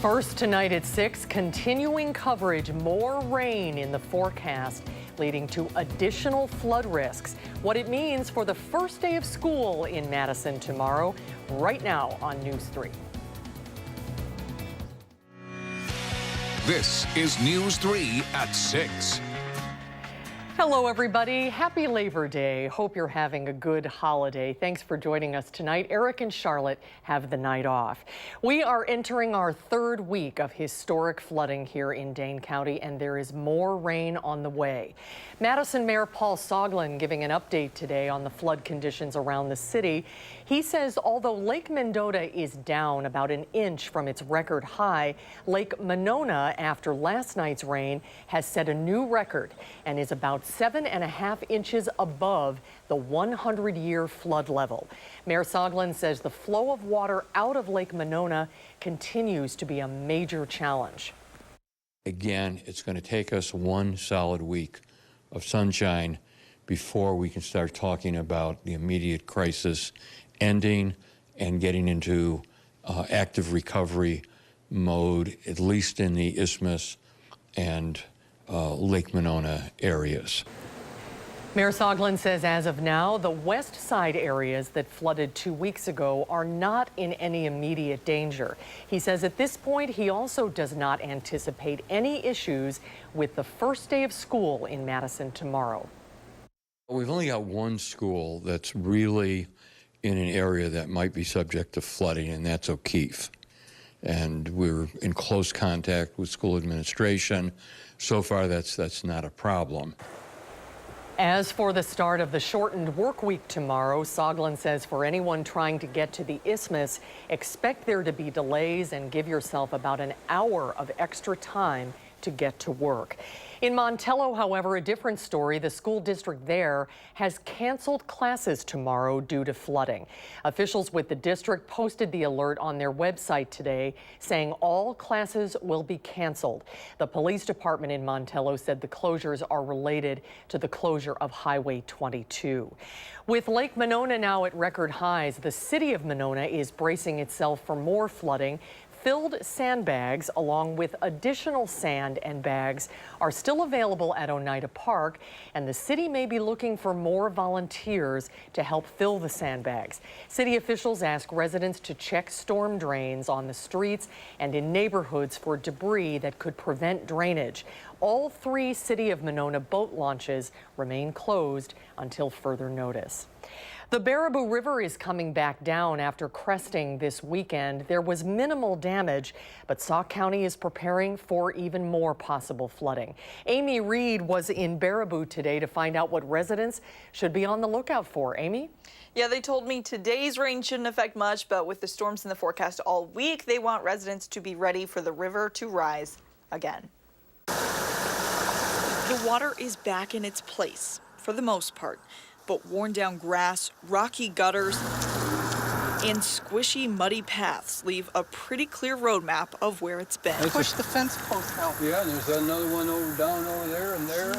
First tonight at 6, continuing coverage, more rain in the forecast, leading to additional flood risks. What it means for the first day of school in Madison tomorrow, right now on News 3. This is News 3 at 6. Hello, everybody. Happy Labor Day. Hope you're having a good holiday. Thanks for joining us tonight. Eric and Charlotte have the night off. We are entering our third week of historic flooding here in Dane County, and there is more rain on the way. Madison Mayor Paul Soglin giving an update today on the flood conditions around the city. He says although Lake Mendota is down about an inch from its record high, Lake Monona, after last night's rain, has set a new record and is about 7.5 inches above the 100-year flood level. Mayor Soglin says the flow of water out of Lake Monona continues to be a major challenge. Again, it's going to take us one solid week of sunshine before we can start talking about the immediate crisis ending and getting into active recovery mode, at least in the Isthmus and Lake Monona areas. Mayor Soglin says as of now, the west side areas that flooded 2 weeks ago are not in any immediate danger. He says at this point, he also does not anticipate any issues with the first day of school in Madison tomorrow. We've only got one school that's really in an area that might be subject to flooding, and that's O'Keefe. And we're in close contact with school administration. So far, that's not a problem. As for the start of the shortened work week tomorrow, Soglin says for anyone trying to get to the Isthmus, expect there to be delays and give yourself about an hour of extra time to get to work. In Montello, however, a different story. The school district there has canceled classes tomorrow due to flooding. Officials with the district posted the alert on their website today, saying all classes will be canceled. The police department in Montello said the closures are related to the closure of Highway 22. With Lake Monona now at record highs, the city of Monona is bracing itself for more flooding. Filled sandbags, along with additional sand and bags, are still available at Oneida Park, and the city may be looking for more volunteers to help fill the sandbags. City officials ask residents to check storm drains on the streets and in neighborhoods for debris that could prevent drainage. All 3 City of Monona boat launches remain closed until further notice. The Baraboo River is coming back down after cresting this weekend. There was minimal damage, but Sauk County is preparing for even more possible flooding. Amy Reed was in Baraboo today to find out what residents should be on the lookout for. Amy? Yeah, they told me today's rain shouldn't affect much, but with the storms in the forecast all week, they want residents to be ready for the river to rise again. The water is back in its place, for the most part. But worn down grass, rocky gutters, and squishy, muddy paths leave a pretty clear roadmap of where it's been. Push the fence post out. Yeah, there's another one down over there and there.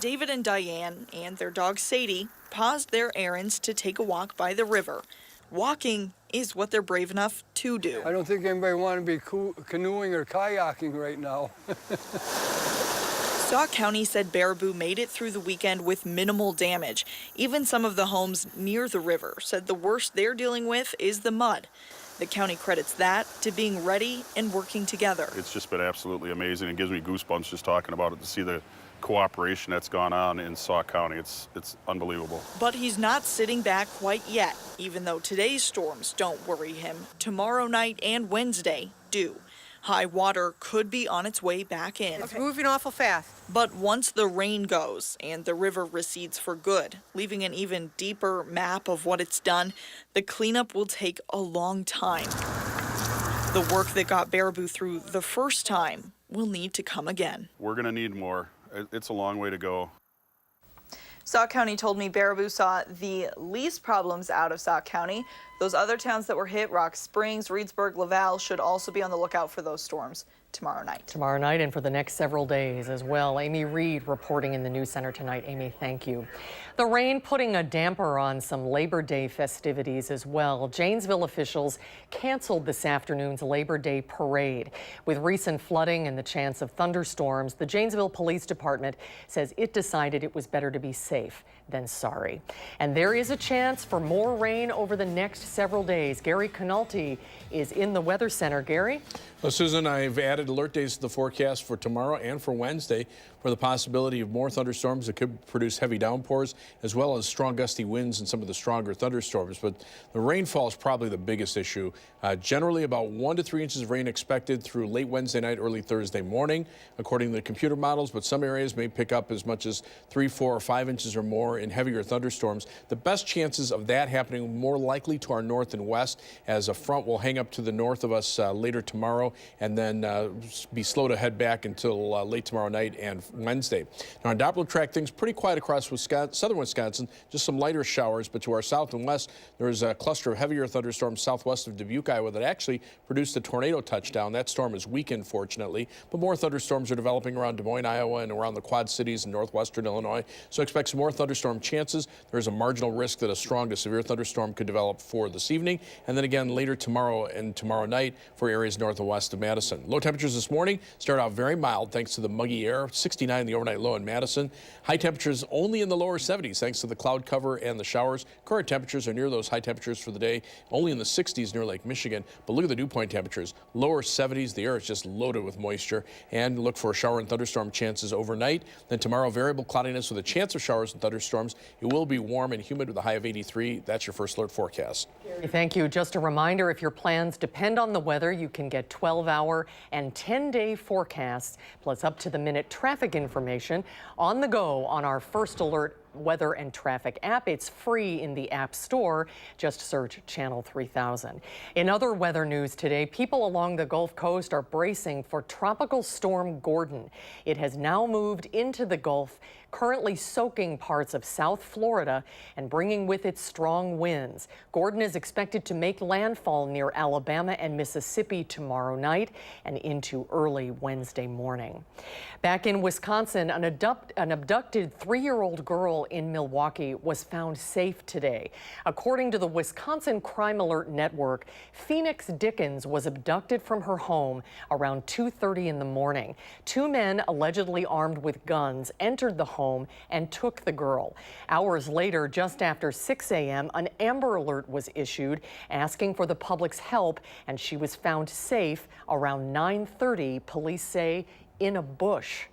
David and Diane and their dog Sadie paused their errands to take a walk by the river. Walking is what they're brave enough to do. I don't think anybody want to be canoeing or kayaking right now. Sauk County said Baraboo made it through the weekend with minimal damage. Even some of the homes near the river said the worst they're dealing with is the mud. The county credits that to being ready and working together. It's just been absolutely amazing. It gives me goosebumps just talking about it, to see the cooperation that's gone on in Sauk County. It's unbelievable. But he's not sitting back quite yet, even though today's storms don't worry him. Tomorrow night and Wednesday do. High water could be on its way back in. It's moving awful fast. But once the rain goes and the river recedes for good, leaving an even deeper map of what it's done, the cleanup will take a long time. The work that got Baraboo through the first time will need to come again. We're going to need more. It's a long way to go. Sauk County told me Baraboo saw the least problems out of Sauk County. Those other towns that were hit, Rock Springs, Reedsburg, Laval, should also be on the lookout for those storms. tomorrow night. Tomorrow night and for the next several days as well. Amy Reed reporting in the News Center tonight. Amy, thank you. The rain putting a damper on some Labor Day festivities as well. Janesville officials canceled this afternoon's Labor Day parade. With recent flooding and the chance of thunderstorms, the Janesville Police Department says it decided it was better to be safe than sorry. And there is a chance for more rain over the next several days. Gary Canalti is in the Weather Center. Gary? Well, Susan, I've added alert days to the forecast for tomorrow and for Wednesday for the possibility of more thunderstorms that could produce heavy downpours, as well as strong gusty winds and some of the stronger thunderstorms. But the rainfall is probably the biggest issue. Generally about 1 to 3 inches of rain expected through late Wednesday night, early Thursday morning, according to the computer models. But some areas may pick up as much as 3, 4, or 5 inches or more in heavier thunderstorms. The best chances of that happening more likely to our north and west, as a front will hang up to the north of us later tomorrow and then be slow to head back until late tomorrow night and Wednesday. Now on Doppler track, things pretty quiet across southern Wisconsin, just some lighter showers, but to our south and west, there is a cluster of heavier thunderstorms southwest of Dubuque, Iowa, that actually produced a tornado touchdown. That storm is weakened, fortunately, but more thunderstorms are developing around Des Moines, Iowa, and around the Quad Cities in northwestern Illinois. So expect some more thunderstorm chances. There is a marginal risk that a strong to severe thunderstorm could develop for this evening, and then again later tomorrow and tomorrow night for areas north and west of Madison. Low temperatures this morning start out very mild thanks to the muggy air, 69 the overnight low in Madison. High temperatures only in the lower 70s thanks to the cloud cover and the showers. Current temperatures are near those high temperatures for the day, only in the 60s near Lake Michigan. But look at the dew point temperatures, lower 70s. The air is just loaded with moisture, and look for shower and thunderstorm chances overnight. Then tomorrow, variable cloudiness with a chance of showers and thunderstorms. It will be warm and humid with a high of 83. That's your first alert forecast. Thank you. Just a reminder, if your plans depend on the weather, you can get 12-hour and 10-day forecasts, plus up-to-the-minute traffic information on the go on our First Alert weather and traffic app. It's free in the App Store. Just search Channel 3000. In other weather news today, people along the Gulf Coast are bracing for Tropical Storm Gordon. It has now moved into the Gulf, currently soaking parts of South Florida and bringing with it strong winds. Gordon is expected to make landfall near Alabama and Mississippi tomorrow night and into early Wednesday morning. Back in Wisconsin, an abducted 3-year-old girl in Milwaukee was found safe today. According to the Wisconsin Crime Alert Network, Phoenix Dickens was abducted from her home around 2:30 in the morning. 2 men allegedly armed with guns entered the home and took the girl. Hours later, just after 6 a.m., an Amber Alert was issued asking for the public's help, and she was found safe around 9:30, police say, in a bush.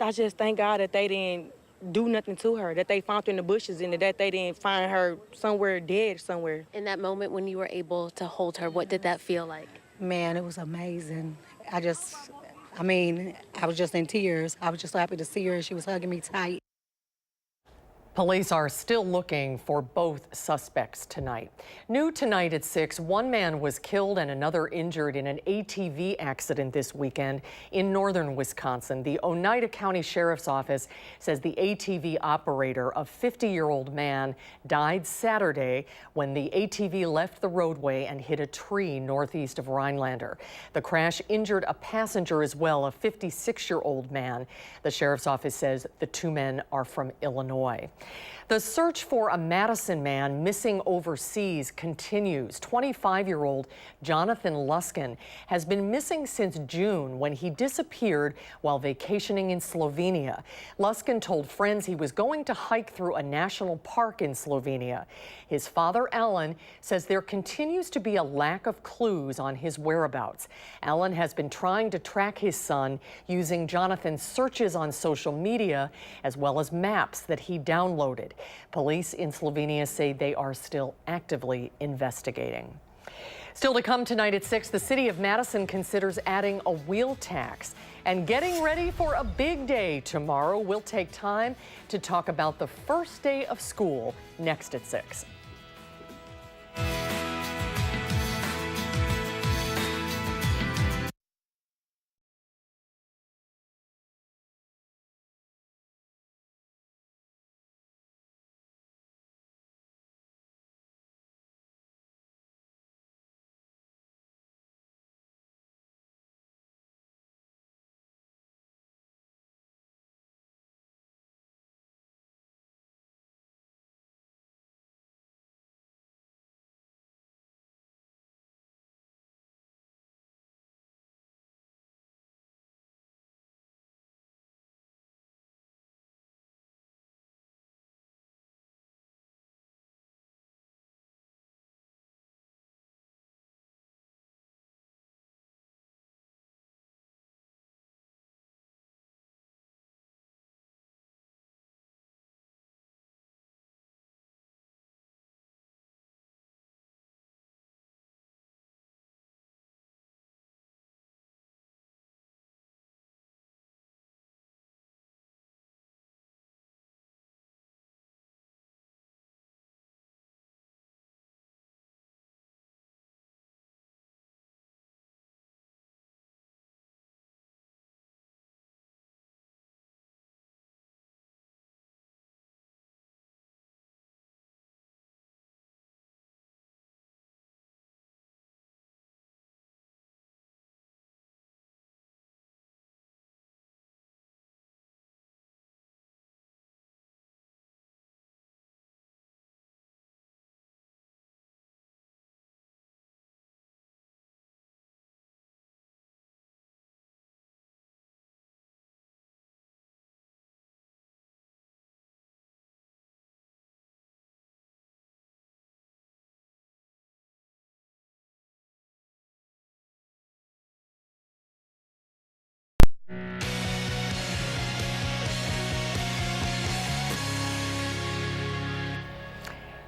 I just thank God that they didn't do nothing to her, that they found her in the bushes and that they didn't find her somewhere dead somewhere. In that moment when you were able to hold her, what did that feel like? Man, it was amazing. I was just in tears. I was just so happy to see her. She was hugging me tight. Police are still looking for both suspects tonight. New tonight at 6, 1 man was killed and another injured in an ATV accident this weekend in northern Wisconsin. The Oneida County Sheriff's Office says the ATV operator, a 50-year-old man, died Saturday when the ATV left the roadway and hit a tree northeast of Rhinelander. The crash injured a passenger as well, a 56-year-old man. The Sheriff's Office says the 2 men are from Illinois. The search for a Madison man missing overseas continues. 25-year-old Jonathan Luskin has been missing since June when he disappeared while vacationing in Slovenia. Luskin told friends he was going to hike through a national park in Slovenia. His father, Alan, says there continues to be a lack of clues on his whereabouts. Alan has been trying to track his son using Jonathan's searches on social media as well as maps that he downloaded. Police in Slovenia say they are still actively investigating. Still to come tonight at 6, the city of Madison considers adding a wheel tax. And getting ready for a big day tomorrow. We'll take time to talk about the first day of school next at 6.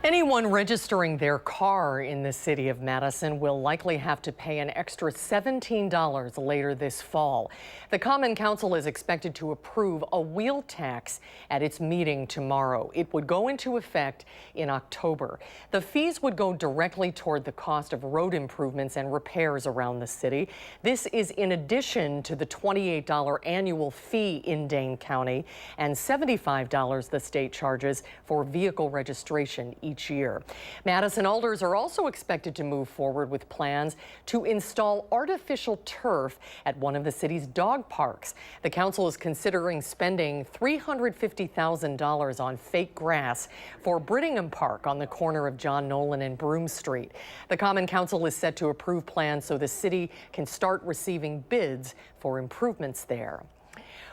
Anyone registering their car in the city of Madison will likely have to pay an extra $17 later this fall. The Common Council is expected to approve a wheel tax at its meeting tomorrow. It would go into effect in October. The fees would go directly toward the cost of road improvements and repairs around the city. This is in addition to the $28 annual fee in Dane County and $75 the state charges for vehicle registration each year. Madison alders are also expected to move forward with plans to install artificial turf at one of the city's dog parks. The council is considering spending $350,000 on fake grass for Brittingham Park on the corner of John Nolan and Broome Street. The Common Council is set to approve plans so the city can start receiving bids for improvements there.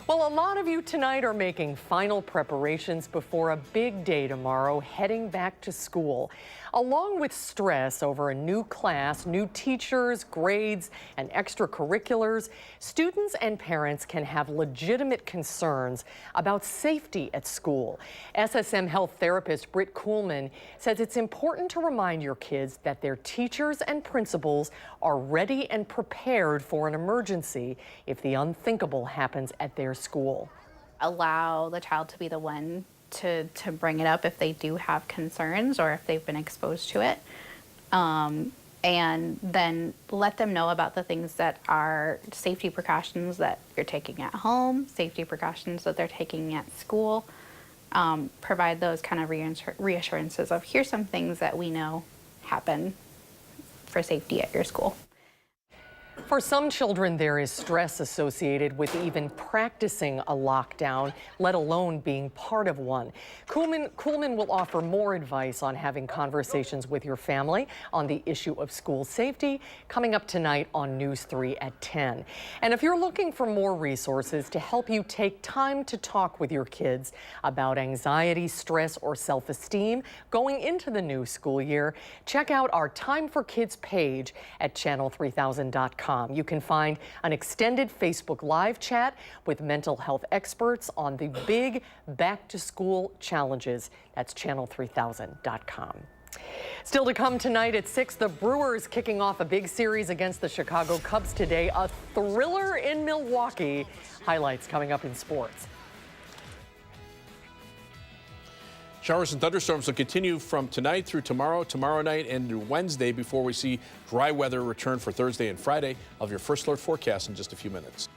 Well, a lot of you tonight are making final preparations before a big day tomorrow, heading back to school. Along with stress over a new class, new teachers, grades, and extracurriculars, students and parents can have legitimate concerns about safety at school. SSM health therapist Britt Kuhlman says it's important to remind your kids that their teachers and principals are ready and prepared for an emergency if the unthinkable happens at their school. Allow the child to be the one to bring it up if they do have concerns or if they've been exposed to it. And then let them know about the things that are safety precautions that you're taking at home, safety precautions that they're taking at school. Provide those kind of reassurances of here's some things that we know happen for safety at your school. For some children, there is stress associated with even practicing a lockdown, let alone being part of one. Kuhlman will offer more advice on having conversations with your family on the issue of school safety coming up tonight on News 3 at 10. And if you're looking for more resources to help you take time to talk with your kids about anxiety, stress, or self-esteem going into the new school year, check out our Time for Kids page at channel3000.com. You can find an extended Facebook Live chat with mental health experts on the big back-to-school challenges. That's channel3000.com. Still to come tonight at 6, the Brewers kicking off a big series against the Chicago Cubs today. A thriller in Milwaukee. Highlights coming up in sports. Showers and thunderstorms will continue from tonight through tomorrow night, and Wednesday before we see dry weather return for Thursday and Friday. I'll have your first alert forecast in just a few minutes.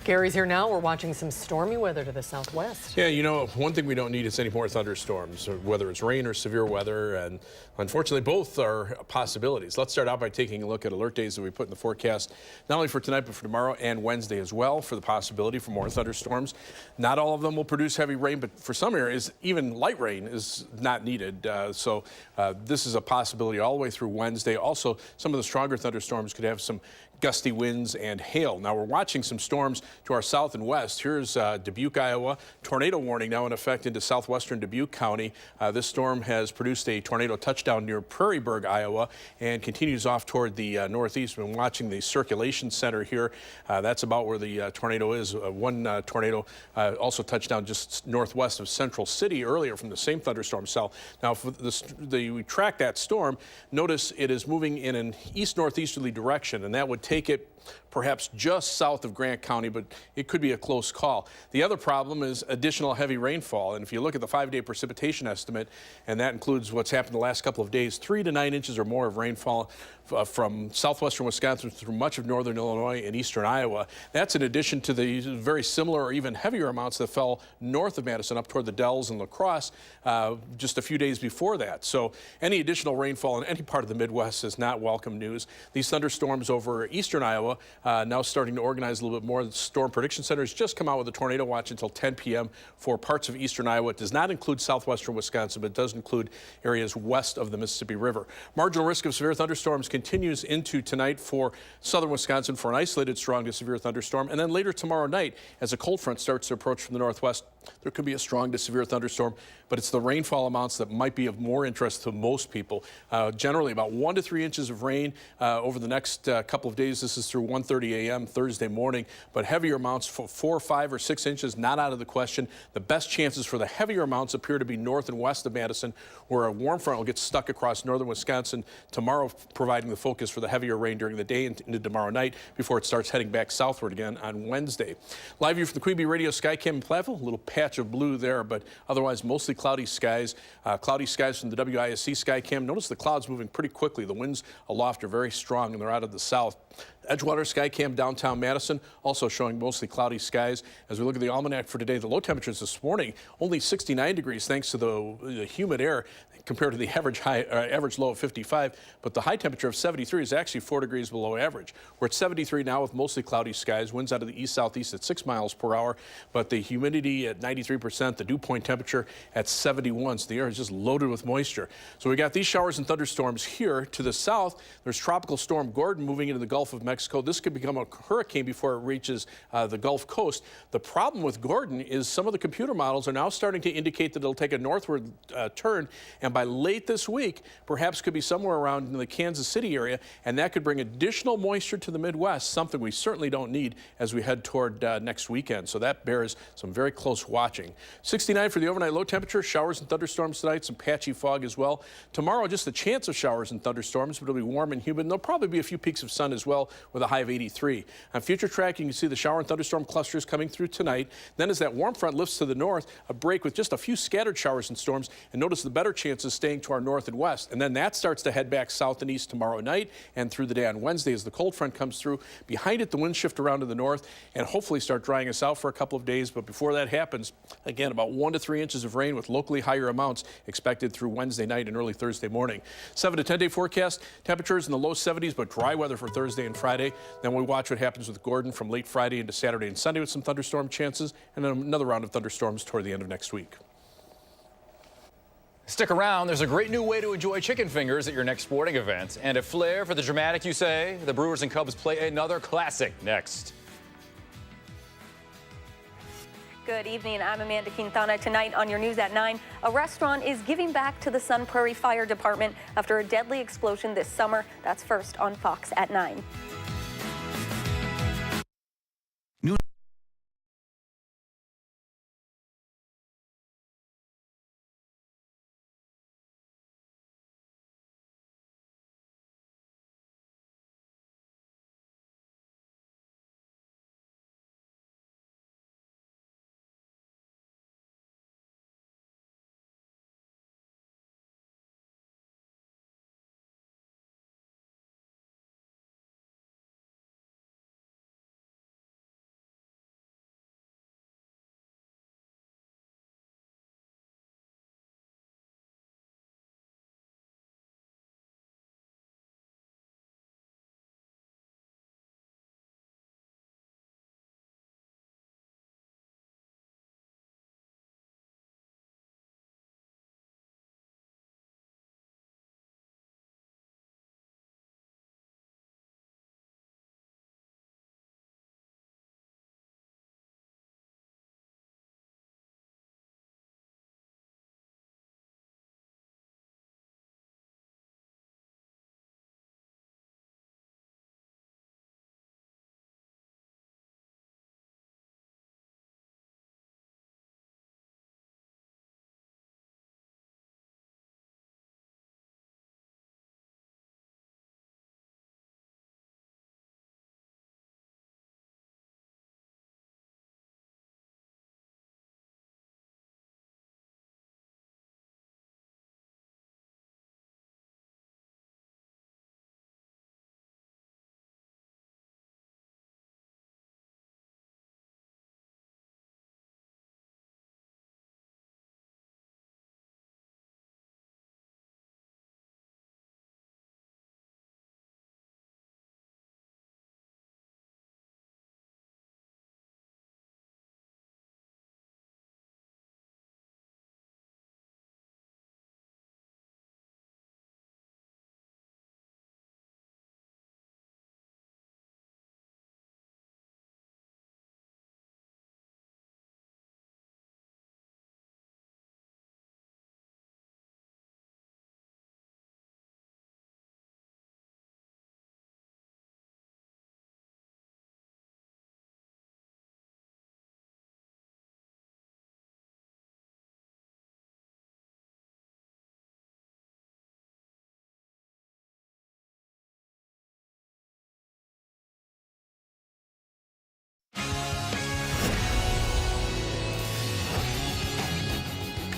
Gary's here now. We're watching some stormy weather to the southwest. Yeah, you know, one thing we don't need is any more thunderstorms, whether it's rain or severe weather, and unfortunately both are possibilities. Let's start out by taking a look at alert days that we put in the forecast, not only for tonight but for tomorrow and Wednesday as well, for the possibility for more thunderstorms. Not all of them will produce heavy rain, but for some areas, even light rain is not needed. So this is a possibility all the way through Wednesday. Also, some of the stronger thunderstorms could have some gusty winds and hail. Now we're watching some storms to our south and west. Here's Dubuque, Iowa. Tornado warning now in effect into southwestern Dubuque County. This storm has produced a tornado touchdown near Prairieburg, Iowa, and continues off toward the northeast. We've been watching the circulation center here. That's about where the tornado is. One tornado also touched down just northwest of Central City earlier from the same thunderstorm cell. Now, if we track that storm, notice it is moving in an east-northeasterly direction, and that would take it perhaps just south of Grant County, but it could be a close call. The other problem is additional heavy rainfall, and if you look at the 5-day precipitation estimate, and that includes what's happened the last couple of days, 3 to 9 inches or more of rainfall from southwestern Wisconsin through much of northern Illinois and eastern Iowa. That's in addition to the very similar or even heavier amounts that fell north of Madison up toward the Dells and La Crosse just a few days before that. So any additional rainfall in any part of the Midwest is not welcome news. These thunderstorms over eastern Iowa now starting to organize a little bit more. The Storm Prediction Center has just come out with a tornado watch until 10 p.m. for parts of eastern Iowa. It does not include southwestern Wisconsin, but it does include areas west of the Mississippi River. Marginal risk of severe thunderstorms continues into tonight for southern Wisconsin for an isolated strong to severe thunderstorm. And then later tomorrow night, as a cold front starts to approach from the northwest, there could be a strong to severe thunderstorm, but it's the rainfall amounts that might be of more interest to most people. Generally about 1 to 3 inches of rain over the next couple of days. This is through 1:30 a.m. Thursday morning, but heavier amounts for 4, 5, or 6 inches, not out of the question. The best chances for the heavier amounts appear to be north and west of Madison, where a warm front will get stuck across northern Wisconsin tomorrow, providing the focus for the heavier rain during the day into tomorrow night before it starts heading back southward again on Wednesday. Live view from the Queen Bee Radio Skycam in Platteville, a little patch of blue there, but otherwise mostly cloudy skies. Cloudy skies from the WISC Skycam. Notice the clouds moving pretty quickly. The winds aloft are very strong and they're out of the south. Edgewater Skycam downtown Madison also showing mostly cloudy skies. As we look at the almanac for today, the low temperatures this morning only 69 degrees thanks to the humid air compared to the average low of 55, but the high temperature of 73 is actually 4 degrees below average. We're at 73 now with mostly cloudy skies, winds out of the east-southeast at 6 miles per hour, but the humidity at 93%, the dew point temperature at 71, so the air is just loaded with moisture. So we got these showers and thunderstorms here. To the south, there's Tropical Storm Gordon moving into the Gulf of Mexico. This could become a hurricane before it reaches the Gulf Coast. The problem with Gordon is some of the computer models are now starting to indicate that it'll take a northward turn, and by late this week, perhaps could be somewhere around in the Kansas City area, and that could bring additional moisture to the Midwest, something we certainly don't need as we head toward next weekend. So that bears some very close watching. 69 for the overnight low temperature, showers and thunderstorms tonight, some patchy fog as well. Tomorrow, just a chance of showers and thunderstorms, but it'll be warm and humid, and there'll probably be a few peaks of sun as well with a high of 83. On future track, you can see the shower and thunderstorm clusters coming through tonight. Then as that warm front lifts to the north, a break with just a few scattered showers and storms, and notice the better chances staying to our north and west. And then that starts to head back south and east tomorrow night and through the day on Wednesday as the cold front comes through. Behind it, the winds shift around to the north and hopefully start drying us out for a couple of days. But before that happens, again, about 1 to 3 inches of rain with locally higher amounts expected through Wednesday night and early Thursday morning. 7 to 10 day forecast, temperatures in the low 70s, but dry weather for Thursday and Friday. Then we watch what happens with Gordon from late Friday into Saturday and Sunday with some thunderstorm chances, and then another round of thunderstorms toward the end of next week. Stick around. There's a great new way to enjoy chicken fingers at your next sporting event. And a flair for the dramatic, you say? The Brewers and Cubs play another classic next. Good evening. I'm Amanda Quintana. Tonight on your news at 9, a restaurant is giving back to the Sun Prairie Fire Department after a deadly explosion this summer. That's first on Fox at 9.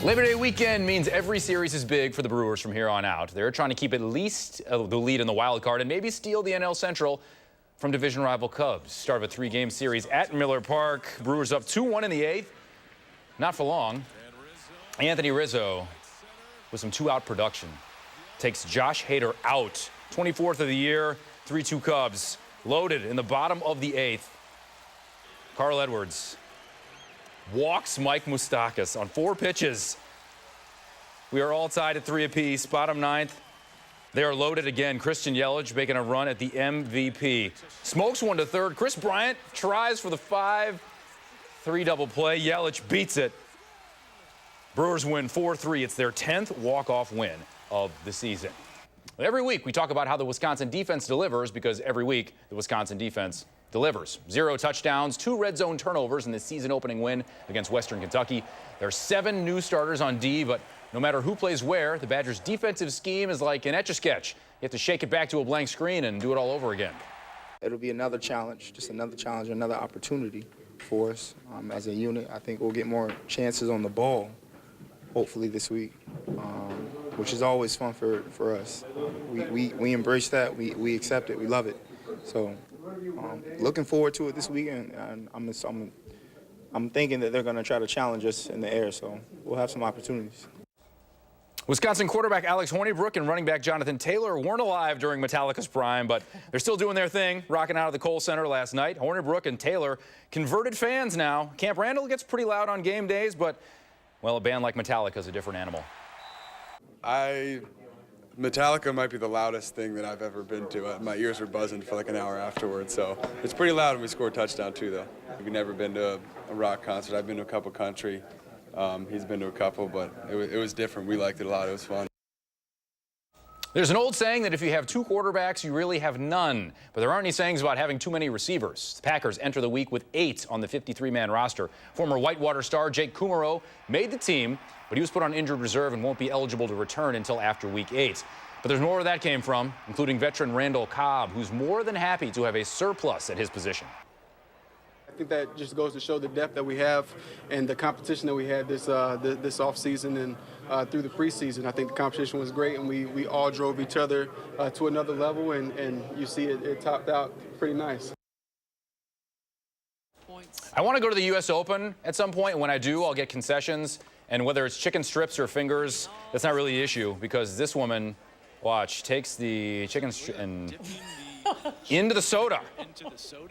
Labor Day weekend means every series is big for the Brewers from here on out. They're trying to keep at least the lead in the wild card and maybe steal the NL Central from division rival Cubs. Start of a 3-game series at Miller Park. Brewers up 2-1 in the 8th. Not for long. Anthony Rizzo with some 2-out production takes Josh Hader out. 24th of the year, 3-2 Cubs. Loaded in the bottom of the 8th. Carl Edwards walks Mike Moustakas on 4 pitches. We are all tied at 3 apiece. Bottom 9th. They are loaded again. Christian Yelich making a run at the MVP. Smokes one to third. Chris Bryant tries for the 5-3 double play. Yelich beats it. Brewers win 4-3. It's their 10th walk-off win of the season. Every week we talk about how the Wisconsin defense delivers, because every week the Wisconsin defense delivers. 0 touchdowns, 2 red zone turnovers in the season opening win against Western Kentucky. There are 7 new starters on D, but no matter who plays where, the Badgers' defensive scheme is like an Etch-a-Sketch. You have to shake it back to a blank screen and do it all over again. It'll be another challenge, another opportunity for us as a unit. I think we'll get more chances on the ball, hopefully this week, which is always fun for us. We embrace that, we accept it, we love it. So looking forward to it this weekend, and I'm thinking that they're going to try to challenge us in the air, so we'll have some opportunities. Wisconsin quarterback Alex Hornibrook and running back Jonathan Taylor weren't alive during Metallica's prime, but they're still doing their thing, rocking out of the Kohl Center last night. Hornibrook and Taylor converted fans now. Camp Randall gets pretty loud on game days, but, well, a band like Metallica is a different animal. Metallica might be the loudest thing that I've ever been to. My ears were buzzing for like an hour afterwards, so it's pretty loud, and we scored a touchdown too, though. We've never been to a rock concert. I've been to a couple country. He's been to a couple, but it was different. We liked it a lot. It was fun. There's an old saying that if you have 2 quarterbacks, you really have none. But there aren't any sayings about having too many receivers. The Packers enter the week with 8 on the 53-man roster. Former Whitewater star Jake Kumaro made the team, but he was put on injured reserve and won't be eligible to return until after week 8. But there's more where that came from, including veteran Randall Cobb, who's more than happy to have a surplus at his position. I think that just goes to show the depth that we have and the competition that we had this offseason and through the preseason. I think the competition was great, and we all drove each other to another level, and you see it topped out pretty nice. I want to go to the U.S. Open at some point, and when I do, I'll get concessions. And whether it's chicken strips or fingers, that's not really the issue, because this woman, watch, takes the chicken and into the soda.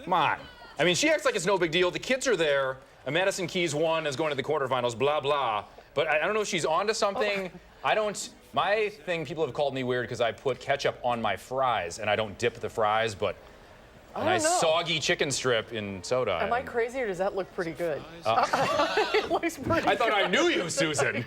Come on. I mean, she acts like it's no big deal. The kids are there. Madison Keys won, is going to the quarterfinals, blah, blah. But I don't know if she's onto something. My thing, people have called me weird because I put ketchup on my fries, and I don't dip the fries, but a nice soggy chicken strip in soda. Am I crazy, or does that look pretty good? It looks pretty I thought I knew you, Susan.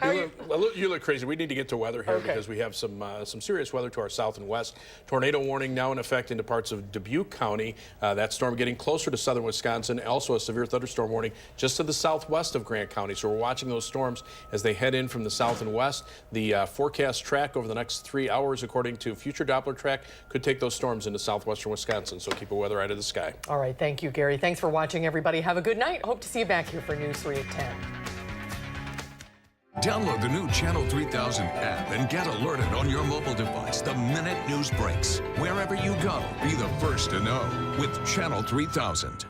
You look crazy. We need to get to weather here because we have some serious weather to our south and west. Tornado warning now in effect into parts of Dubuque County. That storm getting closer to southern Wisconsin. Also a severe thunderstorm warning just to the southwest of Grant County. So we're watching those storms as they head in from the south and west. The forecast track over the next 3 hours, according to future Doppler track, could take those storms into southwestern Wisconsin. So keep a weather eye to the sky. All right. Thank you, Gary. Thanks for watching, everybody. Have a good night. Hope to see you back here for News 3 at 10. Download the new Channel 3000 app and get alerted on your mobile device the minute news breaks. Wherever you go, be the first to know with Channel 3000.